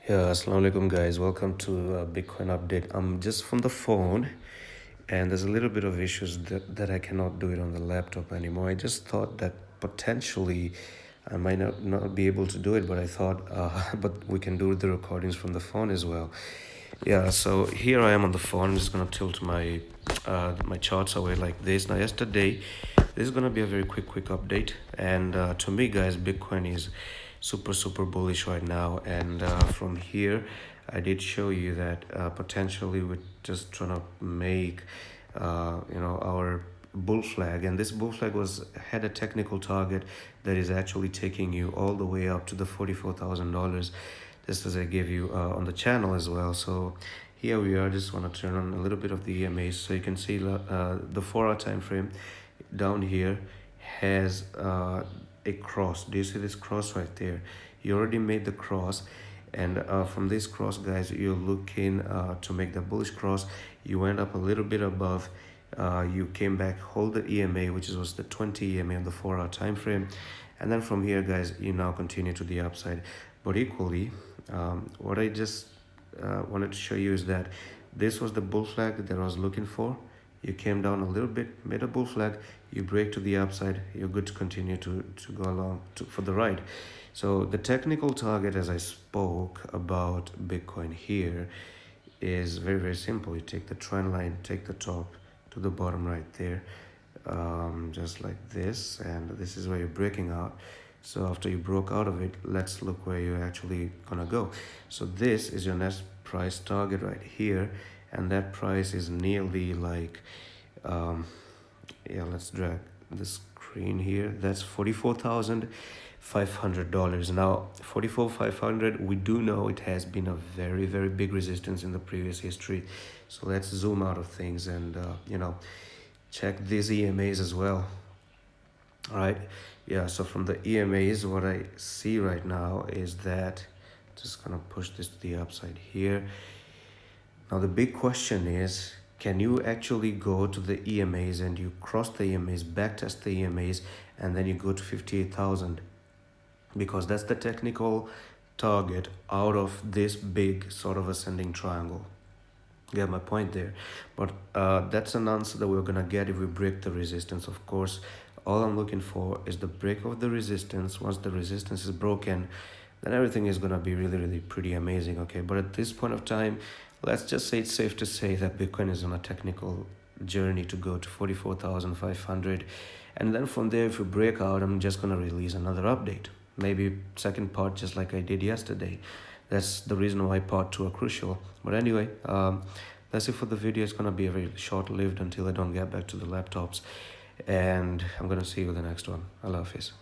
Yeah, assalamu alaikum guys. Welcome to Bitcoin update. I'm just from the phone and there's a little bit of issues that I cannot do it on the laptop anymore. I just thought that potentially I might not be able to do it, but I thought, but we can do the recordings from the phone as well. Yeah, so here I am on the phone. I'm just gonna tilt my charts away like this. Now, yesterday, this is gonna be a very quick update, and to me, guys, Bitcoin is super bullish right now. And from here, I did show you that potentially we're just trying to make, our bull flag, and this bull flag had a technical target that is actually taking you all the way up to the $44,000, just as I gave you on the channel as well. So here we are. Just want to turn on a little bit of the EMAs so you can see the 4-hour time frame down here has a cross. Do you see this cross right there? You already made the cross, and from this cross, guys, you're looking to make the bullish cross. You went up a little bit above, you came back, hold the EMA, which was the 20 EMA on the 4-hour time frame, and then from here, guys, you now continue to the upside. But equally, what I just wanted to show you is that this was the bull flag that I was looking for. You came down a little bit, made a bull flag, you break to the upside, you're good to continue to go along for the ride. So the technical target, as I spoke about Bitcoin here, is very simple. You take the trend line, take the top to the bottom right there, just like this, and this is where you're breaking out. So after you broke out of it, let's look where you're actually gonna go. So this is your next price target right here, and that price is nearly like let's drag the screen here. That's $44,500. Now 44,500, we do know it has been a very big resistance in the previous history. So let's zoom out of things and check these EMAs as well. All right, yeah, so from the EMAs, what I see right now is that, just gonna push this to the upside here. Now the big question is, can you actually go to the EMAs and you cross the EMAs, backtest the EMAs, and then you go to 58,000? Because that's the technical target out of this big sort of ascending triangle. Get my point there? But that's an answer that we're gonna get if we break the resistance. Of course, all I'm looking for is the break of the resistance. Once the resistance is broken, then everything is gonna be really pretty amazing. Okay, but at this point of time, let's just say it's safe to say that Bitcoin is on a technical journey to go to 44,500, and then from there, if we break out, I'm just gonna release another update, maybe second part, just like I did yesterday. That's the reason why part 2 are crucial. But anyway, that's it for the video. It's gonna be a very short-lived until I don't get back to the laptops, and I'm gonna see you in the next one. Allah Hafiz.